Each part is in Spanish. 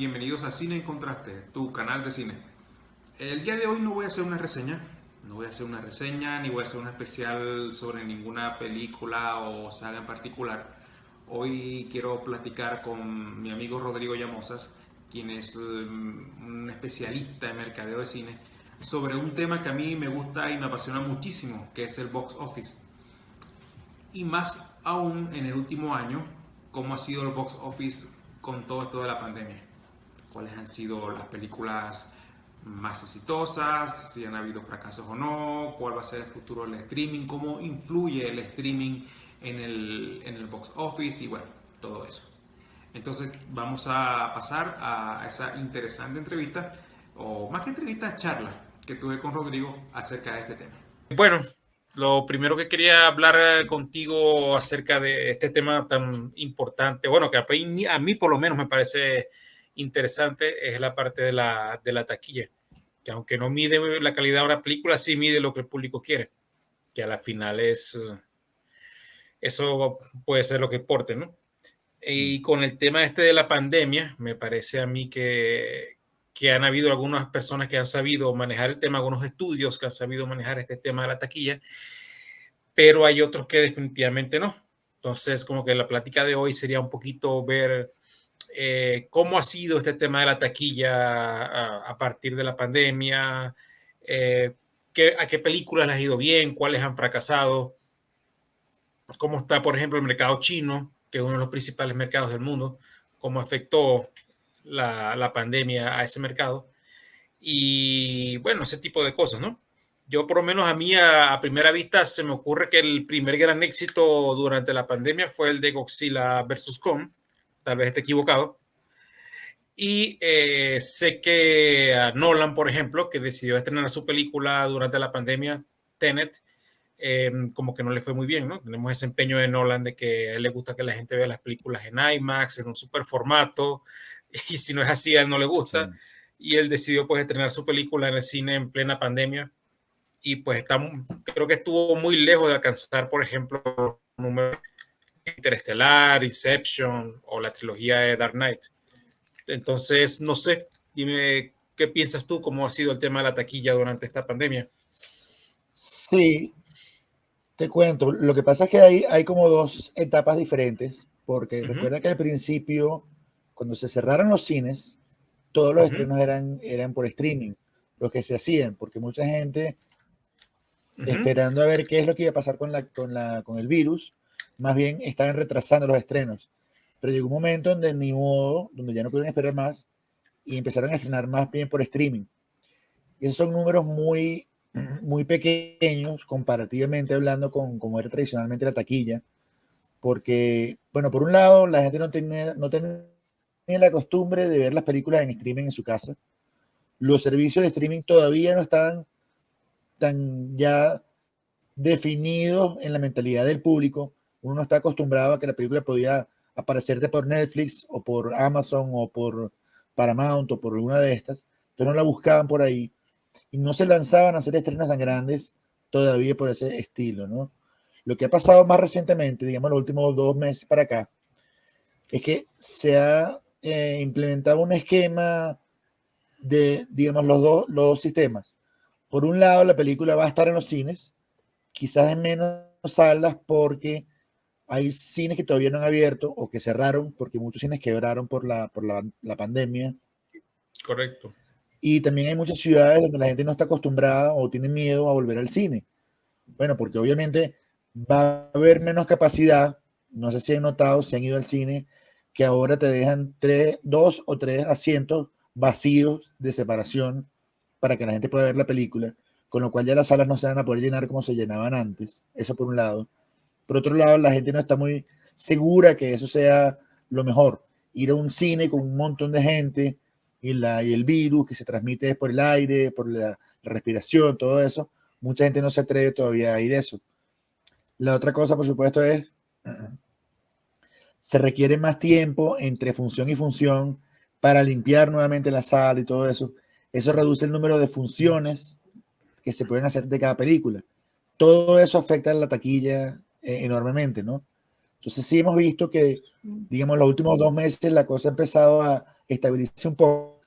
Bienvenidos a Cine en Contraste, tu canal de cine. El día de hoy no voy a hacer una reseña, ni voy a hacer un especial sobre ninguna película o saga en particular. Hoy quiero platicar con mi amigo Rodrigo Llamosas, quien es un especialista en mercadeo de cine, sobre un tema que a mí me gusta y me apasiona muchísimo, que es el box office. Y más aún en el último año, cómo ha sido el box office con todo esto de la pandemia. Cuáles han sido las películas más exitosas, si han habido fracasos o no, cuál va a ser el futuro del streaming, cómo influye el streaming en el box office y bueno, todo eso. Entonces vamos a pasar a esa interesante entrevista, o más que entrevista, charla que tuve con Rodrigo acerca de este tema. Bueno, lo primero que quería hablar contigo acerca de este tema tan importante, bueno, que a mí por lo menos me parece interesante, es la parte de la taquilla, que aunque no mide la calidad de una película, sí mide lo que el público quiere, que a la final eso puede ser lo que importe, ¿no? Y con el tema este de la pandemia, me parece a mí que han habido algunas personas que han sabido manejar el tema, algunos estudios que han sabido manejar este tema de la taquilla, pero hay otros que definitivamente no. Entonces, como que la plática de hoy sería un poquito ver cómo ha sido este tema de la taquilla a partir de la pandemia, a qué películas les ha ido bien, cuáles han fracasado, cómo está, por ejemplo, el mercado chino, que es uno de los principales mercados del mundo, cómo afectó la pandemia a ese mercado. Y bueno, ese tipo de cosas, ¿no? Yo por lo menos a mí a primera vista se me ocurre que el primer gran éxito durante la pandemia fue el de Godzilla vs. Kong, tal vez esté equivocado. Y sé que a Nolan, por ejemplo, que decidió estrenar su película durante la pandemia, Tenet, como que no le fue muy bien, ¿no? Tenemos ese empeño de Nolan de que a él le gusta que la gente vea las películas en IMAX, en un super formato, y si no es así, a él no le gusta. Sí. Y él decidió pues estrenar su película en el cine en plena pandemia, y pues creo que estuvo muy lejos de alcanzar, por ejemplo, números Interestelar, Inception o la trilogía de Dark Knight. Entonces, no sé, dime qué piensas tú, cómo ha sido el tema de la taquilla durante esta pandemia. Sí, te cuento. Lo que pasa es que hay como dos etapas diferentes, porque recuerda que al principio, cuando se cerraron los cines, todos los estrenos eran por streaming, los que se hacían, porque mucha gente esperando a ver qué es lo que iba a pasar con el virus, más bien estaban retrasando los estrenos. Pero llegó un momento donde ni modo, donde ya no pudieron esperar más y empezaron a estrenar más bien por streaming. Y esos son números muy pequeños comparativamente hablando con como era tradicionalmente la taquilla, porque, bueno, por un lado, la gente no tenía la costumbre de ver las películas en streaming en su casa. Los servicios de streaming todavía no estaban tan ya definidos en la mentalidad del público. Uno no está acostumbrado a que la película podía aparecerte por Netflix o por Amazon o por Paramount o por alguna de estas. Entonces no la buscaban por ahí y no se lanzaban a hacer estrenos tan grandes todavía por ese estilo, ¿no? Lo que ha pasado más recientemente, digamos los últimos 2 meses para acá, es que se ha implementado un esquema de, digamos, los dos sistemas. Por un lado, la película va a estar en los cines, quizás en menos salas porque hay cines que todavía no han abierto o que cerraron porque muchos cines quebraron por la pandemia. Correcto. Y también hay muchas ciudades donde la gente no está acostumbrada o tiene miedo a volver al cine. Bueno, porque obviamente va a haber menos capacidad. No sé si han notado, si han ido al cine, que ahora te dejan 2 o 3 asientos vacíos de separación para que la gente pueda ver la película, con lo cual ya las salas no se van a poder llenar como se llenaban antes. Eso por un lado. Por otro lado, la gente no está muy segura que eso sea lo mejor. Ir a un cine con un montón de gente y el virus que se transmite por el aire, por la respiración, todo eso, mucha gente no se atreve todavía a ir a eso. La otra cosa, por supuesto, es se requiere más tiempo entre función y función para limpiar nuevamente la sala y todo eso. Eso reduce el número de funciones que se pueden hacer de cada película. Todo eso afecta a la taquilla enormemente, ¿no? Entonces sí hemos visto que, digamos, los últimos 2 meses la cosa ha empezado a estabilice un poco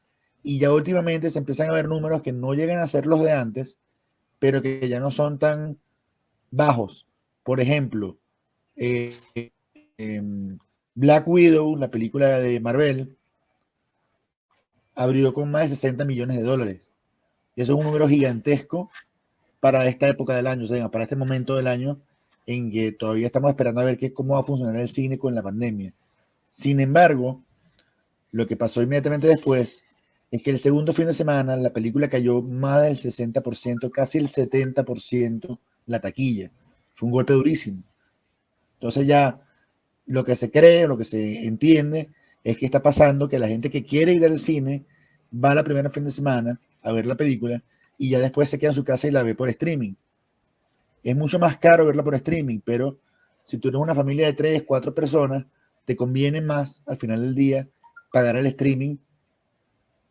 y ya últimamente se empiezan a ver números que no llegan a ser los de antes, pero que ya no son tan bajos. Por ejemplo, eh, Black Widow, la película de Marvel, abrió con más de 60 millones de dólares. Y eso es un número gigantesco para esta época del año, o sea, para este momento del año en que todavía estamos esperando a ver cómo va a funcionar el cine con la pandemia. Sin embargo, lo que pasó inmediatamente después es que el segundo fin de semana la película cayó más del 60%, casi el 70% la taquilla. Fue un golpe durísimo. Entonces ya lo que se cree, lo que se entiende es que está pasando que la gente que quiere ir al cine va la primera fin de semana a ver la película y ya después se queda en su casa y la ve por streaming. Es mucho más caro verla por streaming, pero si tú eres una familia de 3, 4 personas, te conviene más al final del día pagar el streaming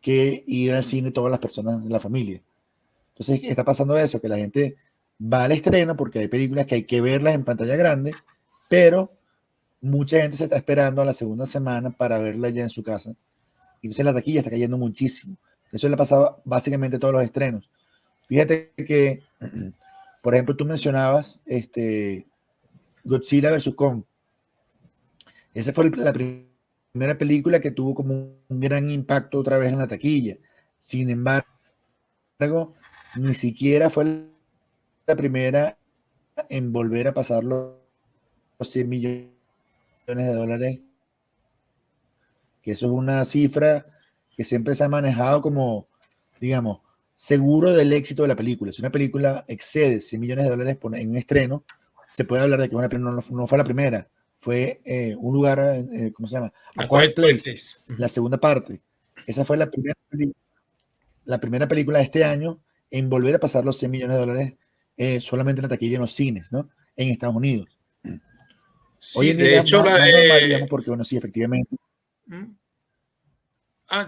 que ir al cine todas las personas de la familia. Entonces está pasando eso, que la gente va al estreno porque hay películas que hay que verlas en pantalla grande, pero mucha gente se está esperando a la segunda semana para verla ya en su casa. Y entonces la taquilla está cayendo muchísimo. Eso le ha pasado básicamente a todos los estrenos. Fíjate que, por ejemplo, tú mencionabas Godzilla vs. Kong. Esa fue la primera película que tuvo como un gran impacto otra vez en la taquilla. Sin embargo, ni siquiera fue la primera en volver a pasar los 100 millones de dólares, que eso es una cifra que siempre se ha manejado como, digamos, seguro del éxito de la película. Si una película excede 100 millones de dólares en un estreno, se puede hablar de que no fue la primera, fue un lugar, ¿cómo se llama? A Quiet Place, la segunda parte. Esa fue la primera película de este año en volver a pasar los 100 millones de dólares solamente en la taquilla en los cines, ¿no? En Estados Unidos. Sí, hoy en día de hecho, más normal, digamos, porque, bueno, sí, efectivamente.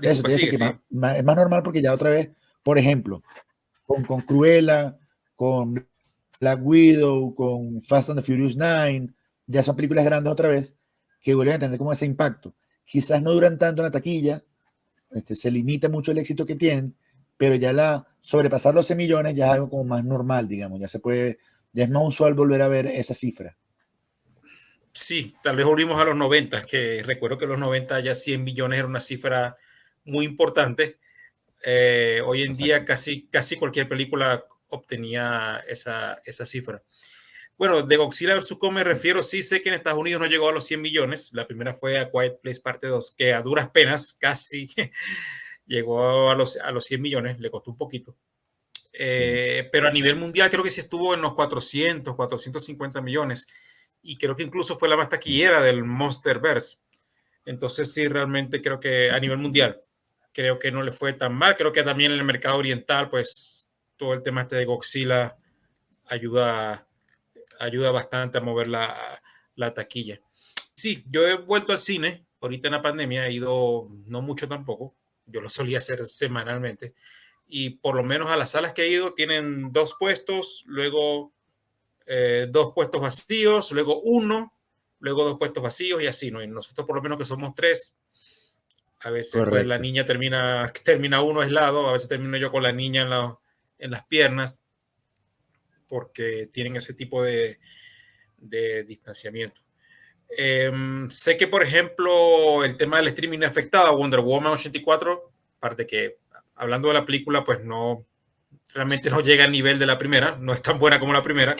Eso te dice que es más normal porque ya otra vez, por ejemplo, con Cruella, con Black Widow, con Fast and the Furious 9, ya son películas grandes otra vez que vuelven a tener como ese impacto. Quizás no duran tanto en la taquilla, se limita mucho el éxito que tienen, pero ya sobrepasar los 100 millones ya es algo como más normal, digamos, ya es más usual volver a ver esa cifra. Sí, tal vez volvimos a los 90, que recuerdo que en los 90 ya 100 millones era una cifra muy importante. Hoy en día casi cualquier película obtenía esa cifra. Bueno, de Godzilla vs. Kong me refiero, sí sé que en Estados Unidos no llegó a los 100 millones. La primera fue A Quiet Place parte 2, que a duras penas casi llegó a los 100 millones, le costó un poquito. Pero a nivel mundial creo que sí estuvo en los 400, 450 millones. Y creo que incluso fue la más taquillera del Monsterverse. Entonces sí, realmente creo que a nivel mundial, creo que no le fue tan mal. Creo que también en el mercado oriental, pues todo el tema de Godzilla ayuda bastante a mover la taquilla. Sí, yo he vuelto al cine, ahorita en la pandemia he ido, no mucho tampoco, yo lo solía hacer semanalmente, y por lo menos a las salas que he ido tienen 2 puestos, luego 2 puestos vacíos, luego 1, luego 2 puestos vacíos y así, ¿no? Y nosotros por lo menos que somos 3, a veces correcto, pues la niña termina uno aislado, a veces termino yo con la niña en las piernas, porque tienen ese tipo de distanciamiento. Sé que, por ejemplo, el tema del streaming ha afectado a Wonder Woman 84, aparte que, hablando de la película, pues realmente no llega al nivel de la primera, no es tan buena como la primera,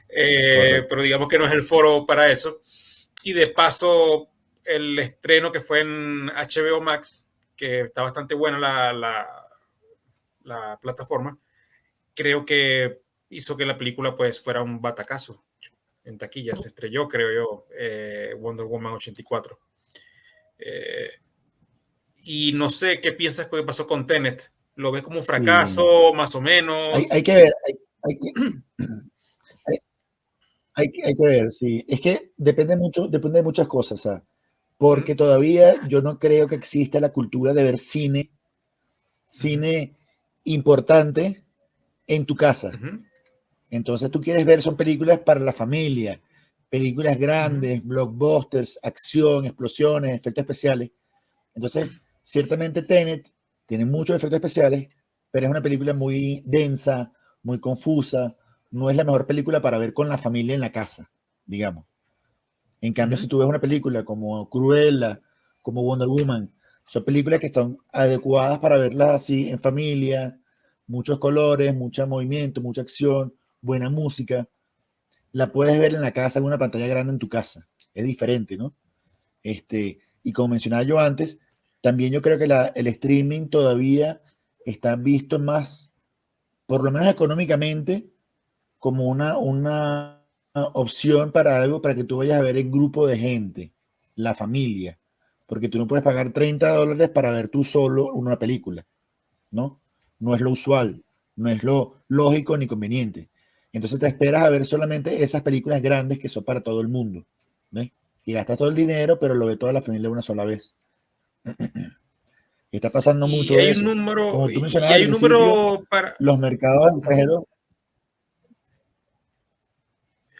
pero digamos que no es el foro para eso. Y de paso, el estreno que fue en HBO Max, que está bastante buena la plataforma, creo que hizo que la película pues fuera un batacazo en taquilla, se estrelló, creo yo, Wonder Woman 84. Y no sé qué piensas que pasó con Tenet. ¿Lo ves como un fracaso, más o menos? Hay que ver, hay que ver, sí. Es que depende de muchas cosas, ¿sabes? Porque todavía yo no creo que exista la cultura de ver cine importante en tu casa. Entonces tú quieres ver, son películas para la familia, películas grandes, blockbusters, acción, explosiones, efectos especiales. Entonces, Ciertamente Tenet tiene muchos efectos especiales, pero es una película muy densa, muy confusa, no es la mejor película para ver con la familia en la casa, digamos. En cambio, si tú ves una película como Cruella, como Wonder Woman, son películas que están adecuadas para verlas así en familia, muchos colores, mucho movimiento, mucha acción, buena música. La puedes ver en la casa, en una pantalla grande en tu casa. Es diferente, ¿no? Y como mencionaba yo antes, también yo creo que el streaming todavía está visto más, por lo menos económicamente, como una opción para algo para que tú vayas a ver el grupo de gente, la familia, porque tú no puedes pagar $30 para ver tú solo una película, ¿no? No es lo usual, no es lo lógico ni conveniente. Entonces te esperas a ver solamente esas películas grandes que son para todo el mundo, ¿ves? Y gastas todo el dinero, pero lo ve toda la familia una sola vez. Y está pasando Y mucho hay un eso. número, Como tú y mencionabas al hay un principio, número para, los mercados extranjeros,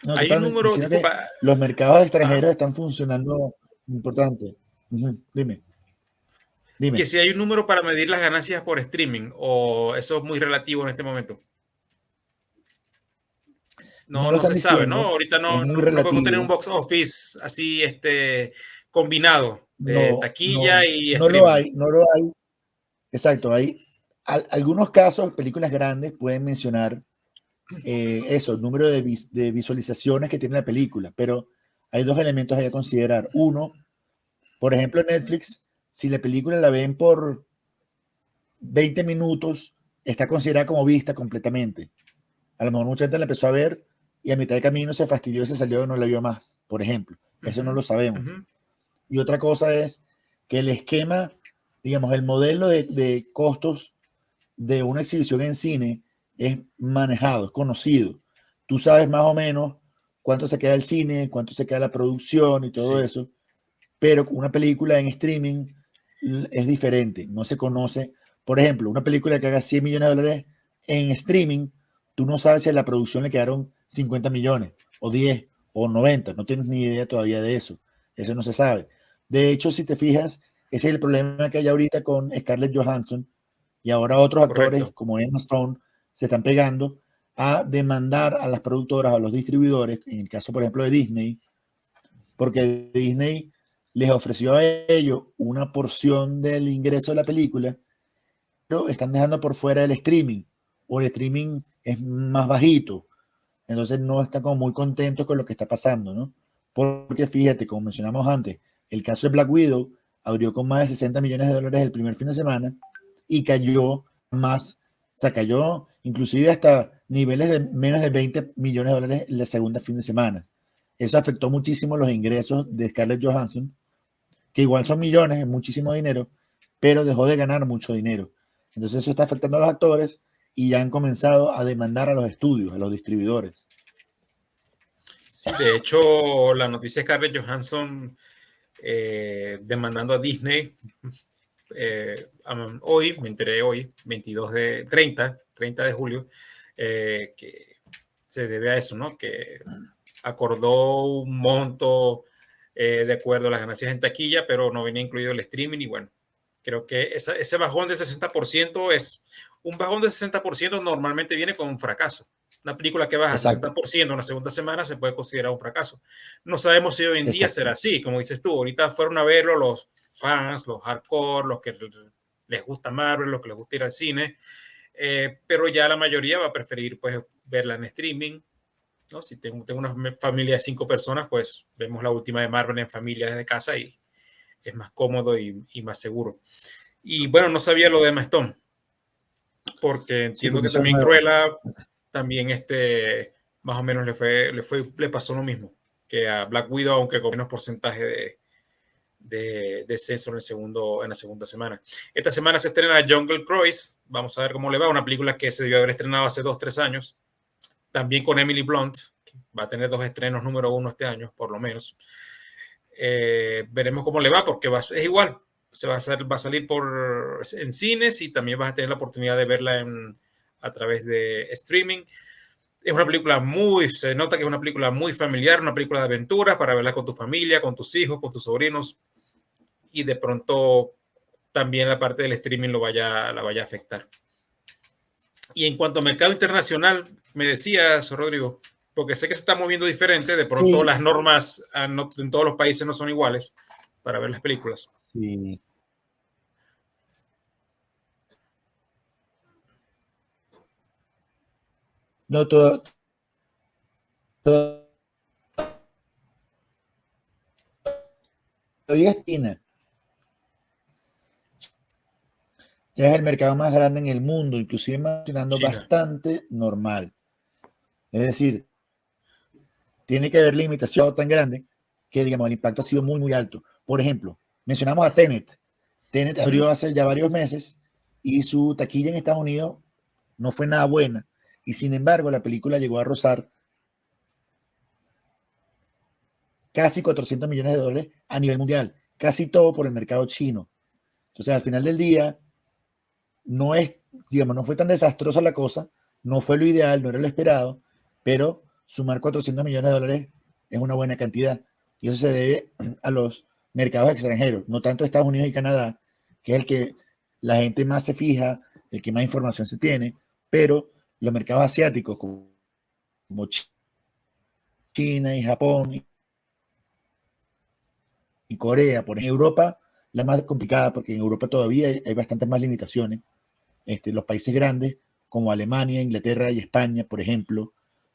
no, te hay un estaba número, diciendo que disculpa, los mercados ajá, extranjeros están funcionando importante. Dime, que dime. si hay un número para medir las ganancias por streaming, o eso es muy relativo en este momento. No No, lo no están se sabe, ¿no? diciendo, Ahorita es no, muy no podemos tener un relativo. box office así, combinado de No, no, taquilla y no lo streaming. hay, no lo hay. Exacto, hay algunos casos, películas grandes pueden mencionar eso, el número de visualizaciones que tiene la película, pero hay dos elementos ahí a considerar. Uno, por ejemplo, en Netflix, si la película la ven por 20 minutos, está considerada como vista completamente. A lo mejor mucha gente la empezó a ver y a mitad de camino se fastidió y se salió y no la vio más, por ejemplo. Eso no Ujú, lo sabemos. ujú. Y otra cosa es que el esquema, digamos, el modelo de costos de una exhibición en cine es manejado, es conocido. Tú sabes más o menos cuánto se queda el cine, cuánto se queda la producción y todo Sí. eso, pero una película en streaming es diferente, no se conoce. Por ejemplo, una película que haga $100 millones en streaming, tú no sabes si a la producción le quedaron 50 millones o 10 o 90, no tienes ni idea todavía de eso, eso no se sabe. De hecho, si te fijas, ese es el problema que hay ahorita con Scarlett Johansson y ahora otros actores Correcto. como Emma Stone se están pegando a demandar a las productoras, a los distribuidores, en el caso por ejemplo de Disney, porque Disney les ofreció a ellos una porción del ingreso de la película, pero están dejando por fuera el streaming, o el streaming es más bajito, entonces no están como muy contentos con lo que está pasando, ¿no? Porque fíjate, como mencionamos antes, el caso de Black Widow abrió con más de $60 millones el primer fin de semana y cayó más, o sea, cayó inclusive hasta niveles de menos de $20 millones el segundo fin de semana. Eso afectó muchísimo los ingresos de Scarlett Johansson, que igual son millones, es muchísimo dinero, pero dejó de ganar mucho dinero. Entonces eso está afectando a los actores y ya han comenzado a demandar a los estudios, a los distribuidores. Sí, de hecho, la noticia de Scarlett Johansson demandando a Disney hoy, me enteré hoy, 22 de 30 de julio, que se debe a eso, ¿no? Que acordó un monto de acuerdo a las ganancias en taquilla, pero no venía incluido el streaming y bueno, creo que ese bajón de 60% es un bajón de 60% normalmente viene con un fracaso. Una película que baja Exacto, 60% en una segunda semana se puede considerar un fracaso. No sabemos si hoy en día exacto. será así, como dices tú. Ahorita fueron a verlo los fans, los hardcore, los que les gusta Marvel, los que les gusta ir al cine, pero ya la mayoría va a preferir pues verla en streaming, ¿no? Si tengo una familia de 5 personas, pues vemos la última de Marvel en familia desde casa y es más cómodo y más seguro. Y bueno, no sabía lo de Emma Stone, porque Sí, entiendo porque que eso es también nuevo. Cruella también más o menos le pasó lo mismo que a Black Widow, aunque con menos porcentaje de descenso en la segunda semana. Esta semana se estrena Jungle Cruise, vamos a ver cómo le va, una película que se debió haber estrenado hace 2 o 3 años, también con Emily Blunt, que va a tener 2 estrenos número 1 este año, por lo menos. Veremos cómo le va, porque es igual, va a salir en cines y también vas a tener la oportunidad de verla a través de streaming. Es una película se nota que es una película muy familiar, una película de aventuras para verla con tu familia, con tus hijos, con tus sobrinos y de pronto también la parte del streaming la vaya a afectar. Y en cuanto al mercado internacional, me decías, Rodrigo, porque sé que se está moviendo diferente, de pronto Sí, las normas en todos los países no son iguales para ver las películas. sí. No, todavía es China. Ya es el mercado más grande en el mundo, inclusive mencionando China. bastante normal. Es decir, tiene que haber limitación tan grande que, digamos, el impacto ha sido muy, muy alto. Por ejemplo, mencionamos a Tenet. Tenet abrió hace ya varios meses y su taquilla en Estados Unidos no fue nada buena. Y sin embargo, la película llegó a rozar casi 400 millones de dólares a nivel mundial. Casi todo por el mercado chino. Entonces, al final del día, no es, digamos, no fue tan desastrosa la cosa, no fue lo ideal, no era lo esperado, pero sumar 400 millones de dólares es una buena cantidad. Y eso se debe a los mercados extranjeros, no tanto Estados Unidos y Canadá, que es el que la gente más se fija, el que más información se tiene, pero los mercados asiáticos como China y Japón y Corea, por ejemplo, Europa, la más complicada, porque en Europa todavía hay bastantes más limitaciones. Los países grandes, como Alemania, Inglaterra y España, por ejemplo,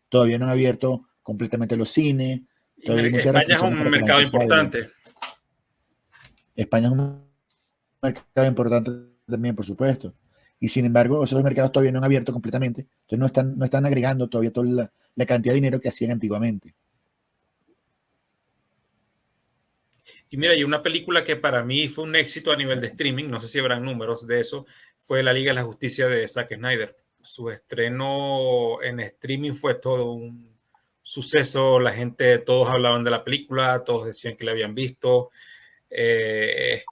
todavía no han abierto completamente los cines, Y todavía hay muchas España es restricciones un para que la mercado gente salga. importante. España es un mercado importante también, por supuesto. Y sin embargo, esos mercados todavía no han abierto completamente, entonces no están agregando todavía toda la cantidad de dinero que hacían antiguamente. Y mira, y una película que para mí fue un éxito a nivel de streaming, no sé si habrán números de eso, fue La Liga de la Justicia de Zack Snyder. Su estreno en streaming fue todo un suceso, la gente, todos hablaban de la película, todos decían que la habían visto. Eh,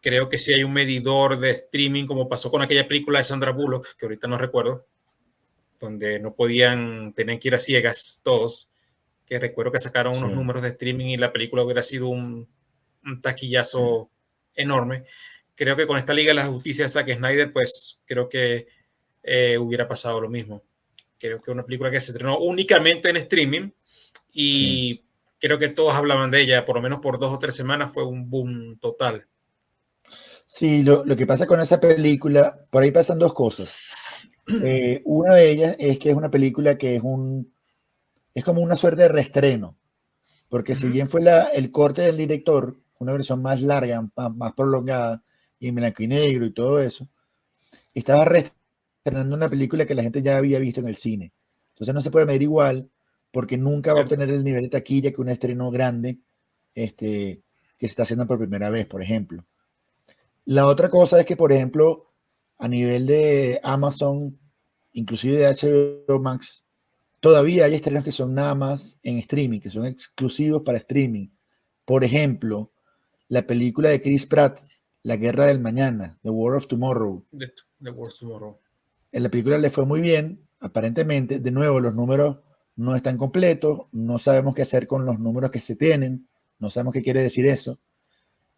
Creo que sí hay un medidor de streaming, como pasó con aquella película de Sandra Bullock, que ahorita no recuerdo, donde no podían, tenían que ir a ciegas todos, que recuerdo que sacaron unos Sí, números de streaming y la película hubiera sido un taquillazo enorme. Creo que con esta Liga de la Justicia de Zack Snyder, pues creo que hubiera pasado lo mismo. Creo que una película que se estrenó únicamente en streaming sí. y creo que todos hablaban de ella, por lo menos por 2 o 3 semanas, fue un boom total. Sí, lo que pasa con esa película, por ahí pasan dos cosas. Una de ellas es que es una película que es como una suerte de reestreno, porque si bien fue el corte del director, una versión más larga, más prolongada, y en blanco y negro y todo eso, estaba reestrenando una película que la gente ya había visto en el cine. Entonces no se puede medir igual, porque nunca va a ¿Cierto? obtener el nivel de taquilla que un estreno grande que se está haciendo por primera vez, por ejemplo. La otra cosa es que, por ejemplo, a nivel de Amazon, inclusive de HBO Max, todavía hay estrenos que son nada más en streaming, que son exclusivos para streaming. Por ejemplo, la película de Chris Pratt, La Guerra del Mañana, The War of Tomorrow. The Worst Tomorrow. En la película le fue muy bien, aparentemente. De nuevo, los números no están completos, no sabemos qué hacer con los números que se tienen, no sabemos qué quiere decir eso,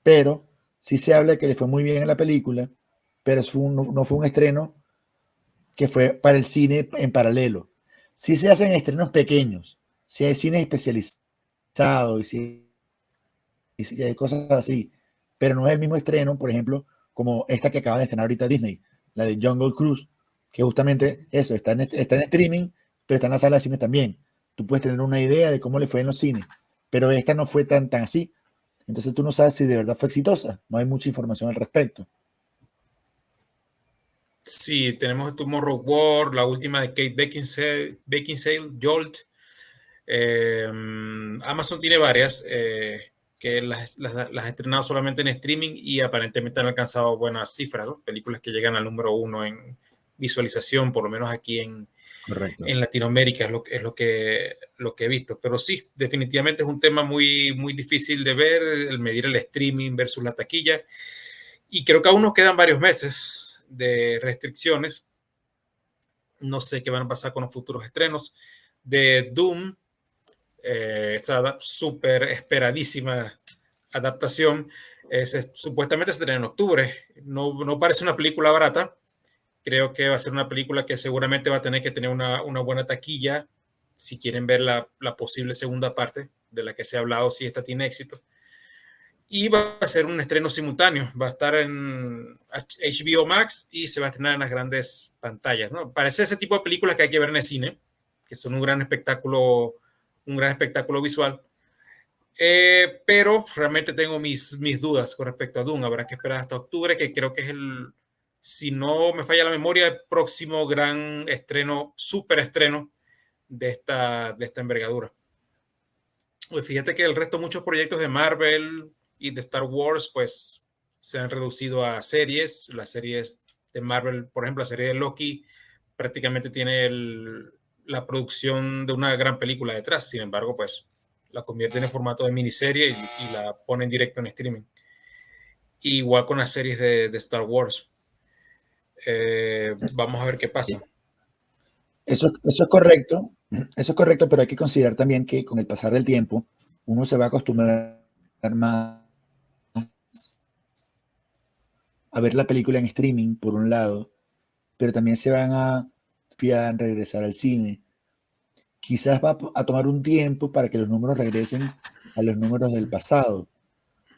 pero sí se habla de que le fue muy bien en la película, pero no fue un estreno que fue para el cine en paralelo. Sí se hacen estrenos pequeños, sí hay cine especializado y sí hay cosas así, pero no es el mismo estreno, por ejemplo, como esta que acaba de estrenar ahorita Disney, la de Jungle Cruise, que justamente eso, está en streaming, pero está en la sala de cine también. Tú puedes tener una idea de cómo le fue en los cines, pero esta no fue tan así. Entonces tú no sabes si de verdad fue exitosa, no hay mucha información al respecto. Sí, tenemos Tomorrow War, la última de Kate Beckinsale, Jolt. Amazon tiene varias que las ha estrenado solamente en streaming y aparentemente han alcanzado buenas cifras, ¿no? Películas que llegan al número uno en visualización, por lo menos aquí Correcto. en Latinoamérica lo que he visto. Pero sí, definitivamente es un tema muy, muy difícil de ver, el medir el streaming versus la taquilla. Y creo que aún nos quedan varios meses de restricciones. No sé qué van a pasar con los futuros estrenos de Doom, esa súper esperadísima adaptación. Supuestamente se estrena en octubre. No parece una película barata. Creo que va a ser una película que seguramente va a tener que tener una buena taquilla si quieren ver la posible segunda parte de la que se ha hablado, si esta tiene éxito. Y va a ser un estreno simultáneo. Va a estar en HBO Max y se va a estrenar en las grandes pantallas, ¿no? Parece ese tipo de películas que hay que ver en el cine, que son un gran espectáculo visual. Pero realmente tengo mis dudas con respecto a Dune. Habrá que esperar hasta octubre, que creo que es si no me falla la memoria, el próximo gran estreno, super estreno de esta envergadura. Pues fíjate que el resto, muchos proyectos de Marvel y de Star Wars, pues se han reducido a series. Las series de Marvel, por ejemplo, la serie de Loki, prácticamente tiene la producción de una gran película detrás. Sin embargo, pues la convierten en formato de miniserie y la ponen directo en streaming. Igual con las series de Star Wars. Vamos a ver qué pasa. Eso es correcto, eso es correcto, pero hay que considerar también que con el pasar del tiempo uno se va a acostumbrar más a ver la película en streaming, por un lado, pero también se van a fiar en regresar al cine. Quizás va a tomar un tiempo para que los números regresen a los números del pasado,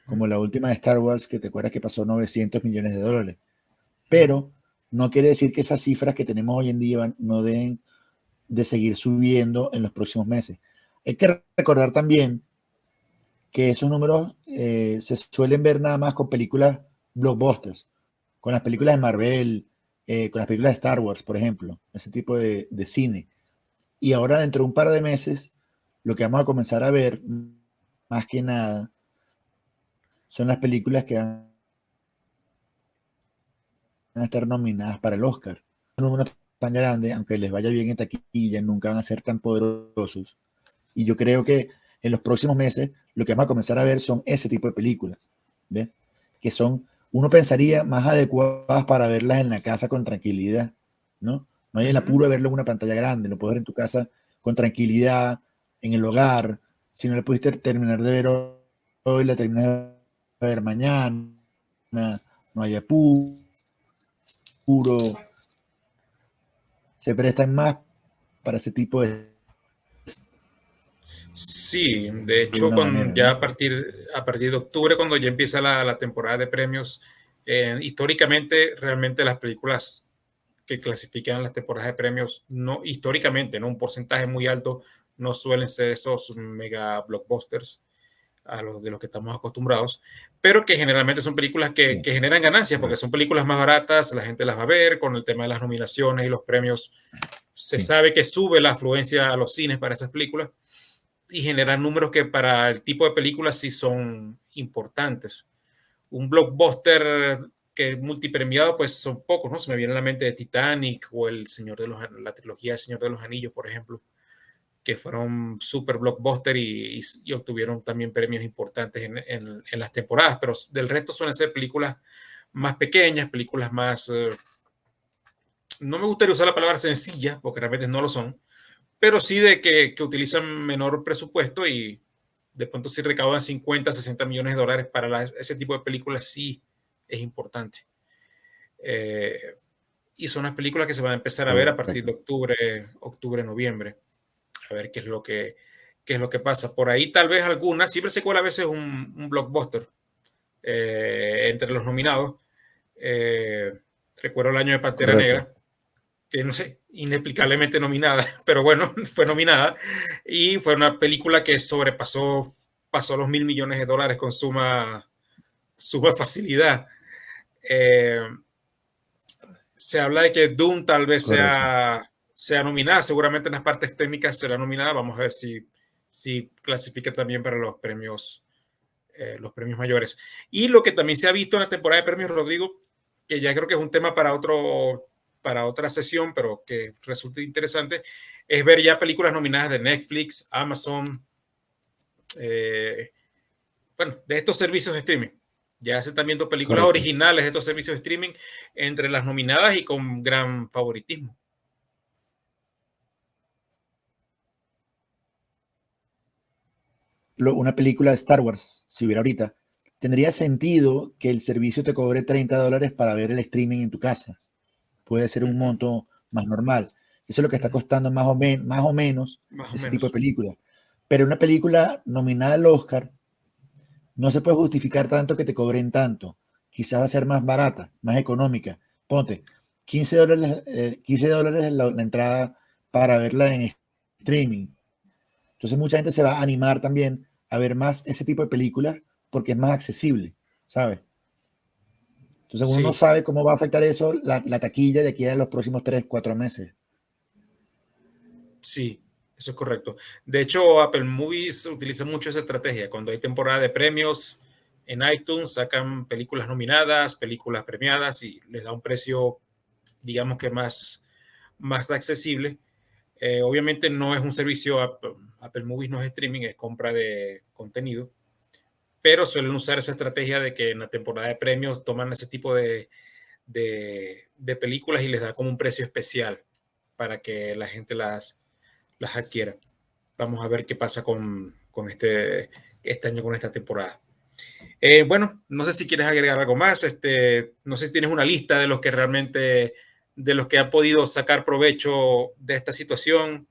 como la última de Star Wars, que te acuerdas que pasó 900 millones de dólares. Pero no quiere decir que esas cifras que tenemos hoy en día no deben de seguir subiendo en los próximos meses. Hay que recordar también que esos números se suelen ver nada más con películas blockbusters, con las películas de Marvel, con las películas de Star Wars, por ejemplo, ese tipo de cine. Y ahora dentro de un par de meses, lo que vamos a comenzar a ver, más que nada, son las películas que van a estar nominadas para el Oscar. Un número tan grande, aunque les vaya bien en taquilla, nunca van a ser tan poderosos. Y yo creo que en los próximos meses lo que vamos a comenzar a ver son ese tipo de películas, ¿ves? Que son, uno pensaría, más adecuadas para verlas en la casa con tranquilidad, ¿no? No hay el apuro de verlo en una pantalla grande, lo puedes ver en tu casa con tranquilidad, en el hogar. Si no le pudiste terminar de ver hoy, la terminas de ver mañana, no hay apuro, se prestan más para ese tipo Sí, de de hecho, una manera, ya ¿no? a partir de octubre, cuando ya empieza la temporada de premios, históricamente, realmente las películas que clasifican las temporadas de premios, no históricamente, ¿no? Un porcentaje muy alto, no suelen ser esos mega blockbusters de los que estamos acostumbrados, pero que generalmente son películas que, Sí, que generan ganancias, porque correcto. son películas más baratas, la gente las va a ver, con el tema de las nominaciones y los premios, se Sí, sabe que sube la afluencia a los cines para esas películas y generan números que para el tipo de películas sí son importantes. Un blockbuster que es multipremiado, pues son pocos, ¿no? Se me viene a la mente de Titanic o la trilogía del Señor de los Anillos, por ejemplo, que fueron super blockbuster y obtuvieron también premios importantes en las temporadas, pero del resto suelen ser películas más pequeñas, películas más, no me gustaría usar la palabra sencilla, porque realmente no lo son, pero sí de que utilizan menor presupuesto y de pronto si recaudan 50, 60 millones de dólares para ese tipo de películas, sí es importante. Eh, y son las películas que se van a empezar a ver a partir de correcto. octubre, noviembre, a ver qué es lo que pasa. Por ahí tal vez algunas, siempre se cuela a veces un blockbuster entre los nominados. Eh, Recuerdo el año de Pantera Correcto. Negra, que no sé, inexplicablemente nominada, pero bueno, fue nominada y fue una película que pasó los $1.000 millones con suma facilidad. Eh, Se habla de que Doom tal vez Correcto. sea nominada, seguramente en las partes técnicas será nominada, vamos a ver si clasifica también para los premios mayores. Y lo que también se ha visto en la temporada de premios, Rodrigo, que ya creo que es un tema para otra sesión, pero que resulta interesante, es ver ya películas nominadas de Netflix, Amazon, eh, bueno, de estos servicios de streaming. Ya se están viendo películas Correcto. originales de estos servicios de streaming entre las nominadas y con gran favoritismo. Una película de Star Wars, si hubiera ahorita, tendría sentido que el servicio te cobre $30 para ver el streaming en tu casa. Puede ser un monto más normal. Eso es lo que está costando más o menos ese tipo de películas. Pero una película nominada al Oscar no se puede justificar tanto que te cobren tanto. Quizás va a ser más barata, más económica. Ponte, $15 la entrada para verla en streaming. Entonces mucha gente se va a animar también a ver más ese tipo de películas porque es más accesible, ¿sabes? Entonces uno no sabe cómo va a afectar eso la taquilla de aquí a los próximos 3, 4 meses. Sí, eso es correcto. De hecho, Apple Movies utiliza mucho esa estrategia. Cuando hay temporada de premios en iTunes, sacan películas nominadas, películas premiadas y les da un precio, digamos que más accesible. Obviamente no es un servicio, Apple Movies no es streaming, es compra de contenido, pero suelen usar esa estrategia de que en la temporada de premios toman ese tipo de películas y les da como un precio especial para que la gente las adquiera. Vamos a ver qué pasa con este año, con esta temporada. Bueno, no sé si quieres agregar algo más. No sé si tienes una lista de los que realmente, de los que han podido sacar provecho de esta situación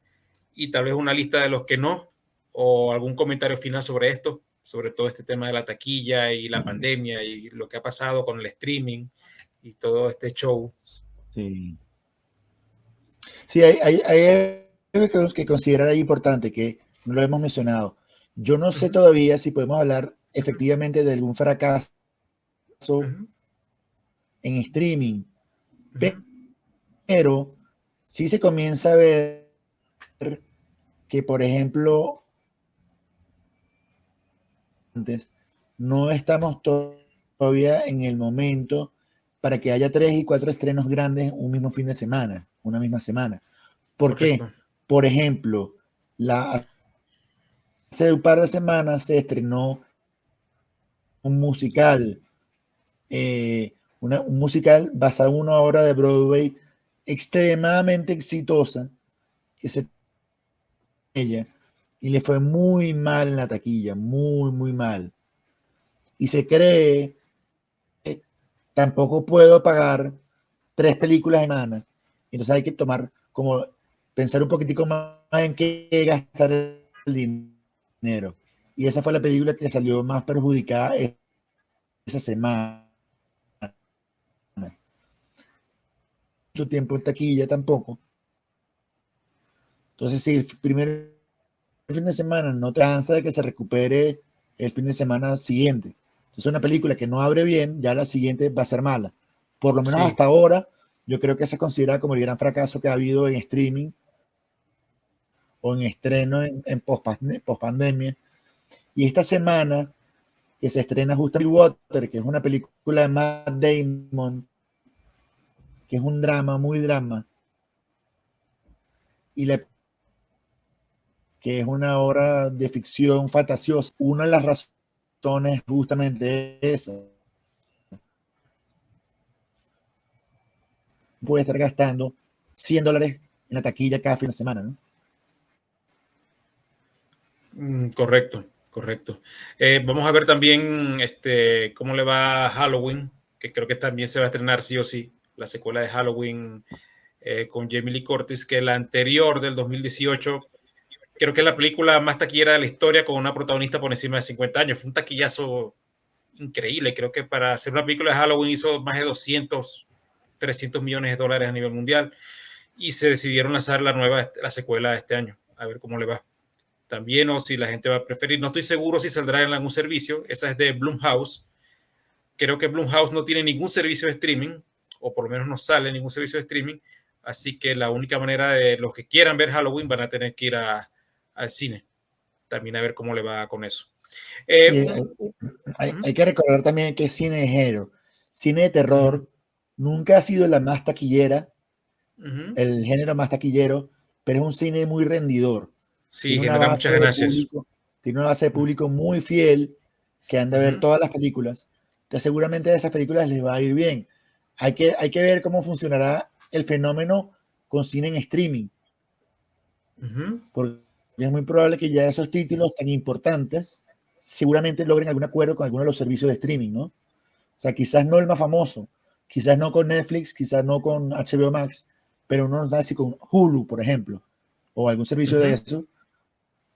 y tal vez una lista de los que no, o algún comentario final sobre esto, sobre todo este tema de la taquilla y la pandemia y lo que ha pasado con el streaming y todo este show. Sí, sí hay algo que considerar ahí importante, que no lo hemos mencionado. Yo no sé todavía si podemos hablar efectivamente de algún fracaso en streaming, pero sí se comienza a ver que, por ejemplo, antes no estamos todavía en el momento para que haya 3 y 4 estrenos grandes un mismo fin de semana, una misma semana. ¿Por qué? Correcto. Por ejemplo, hace un par de semanas se estrenó un musical, un musical basado en una obra de Broadway extremadamente exitosa, que se ella, y le fue muy mal en la taquilla, muy, muy mal. Y se cree, tampoco puedo pagar 3 películas en semana. Entonces hay que pensar un poquitico más en qué gastar el dinero. Y esa fue la película que salió más perjudicada esa semana. Mucho tiempo en taquilla tampoco. Entonces, si el primer fin de semana no te cansa de que se recupere el fin de semana siguiente. Entonces, una película que no abre bien, ya la siguiente va a ser mala. Por lo menos hasta ahora, yo creo que se considera como el gran fracaso que ha habido en streaming o en estreno en post-pandemia. Y esta semana que se estrena justamente Water, que es una película de Matt Damon, que es un drama, muy drama, y que es una obra de ficción fantasiosa. Una de las razones justamente esa. Puede estar gastando $100 en la taquilla cada fin de semana, ¿no? Correcto, correcto. Vamos a ver también cómo le va a Halloween, que creo que también se va a estrenar sí o sí, la secuela de Halloween con Jamie Lee Curtis, que la anterior del 2018, creo que es la película más taquillera de la historia con una protagonista por encima de 50 años. Fue un taquillazo increíble. Creo que para hacer una película de Halloween hizo más de 200, 300 millones de dólares a nivel mundial y se decidieron lanzar la secuela de este año. A ver cómo le va. También o si la gente va a preferir. No estoy seguro si saldrá en algún servicio. Esa es de Blumhouse. Creo que Blumhouse no tiene ningún servicio de streaming, o por lo menos no sale ningún servicio de streaming. Así que la única manera de los que quieran ver Halloween van a tener que ir al cine. También a ver cómo le va con eso. Sí, hay que recordar también que es cine de género. Cine de terror nunca ha sido la más taquillera, el género más taquillero, pero es un cine muy rendidor. Sí, genera muchas ganancias. Tiene una base de público muy fiel que anda a ver todas las películas. Entonces seguramente a esas películas les va a ir bien. Hay que ver cómo funcionará el fenómeno con cine en streaming. Porque es muy probable que ya esos títulos tan importantes seguramente logren algún acuerdo con alguno de los servicios de streaming, ¿no? O sea, quizás no el más famoso, quizás no con Netflix, quizás no con HBO Max, pero uno no sabe si con Hulu, por ejemplo, o algún servicio de eso,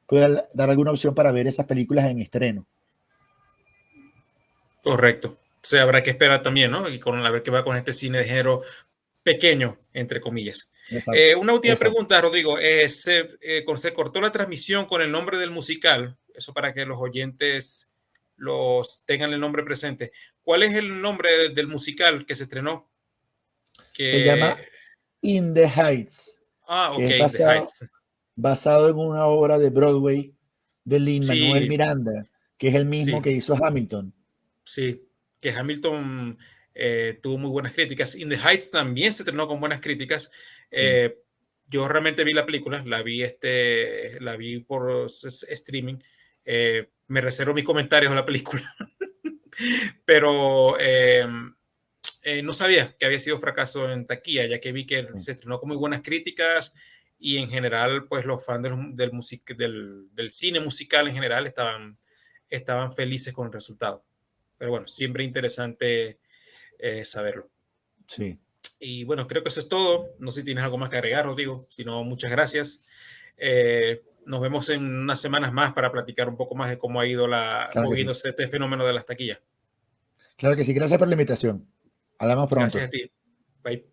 puede dar alguna opción para ver esas películas en estreno. Correcto. O sea, habrá que esperar también, ¿no? Y con a ver qué va con este cine de género pequeño, entre comillas. Exacto. Una última Exacto. pregunta, Rodrigo. Se cortó la transmisión con el nombre del musical, eso para que los oyentes los tengan el nombre presente. ¿Cuál es el nombre del musical que se estrenó? Se llama Que... In the Heights, que Ok, es The Heights. basado en una obra de Broadway de Lin-Manuel Sí, Miranda, que es el mismo sí, que hizo Hamilton. sí. Que Hamilton tuvo muy buenas críticas. In the Heights también se estrenó con buenas críticas. Sí. Yo realmente vi la película, la vi por streaming. Me reservo mis comentarios de la película, pero no sabía que había sido fracaso en taquilla, ya que vi que Sí. se estrenó con muy buenas críticas y en general, pues los fans del cine musical en general estaban felices con el resultado. Pero bueno, siempre interesante saberlo. Sí. Y bueno, creo que eso es todo. No sé si tienes algo más que agregar, Rodrigo. Si no, muchas gracias. Nos vemos en unas semanas más para platicar un poco más de cómo ha ido Claro que sí. moviéndose este fenómeno de las taquillas. Claro que sí. Gracias por la invitación. Hablamos pronto. Gracias a ti. Bye.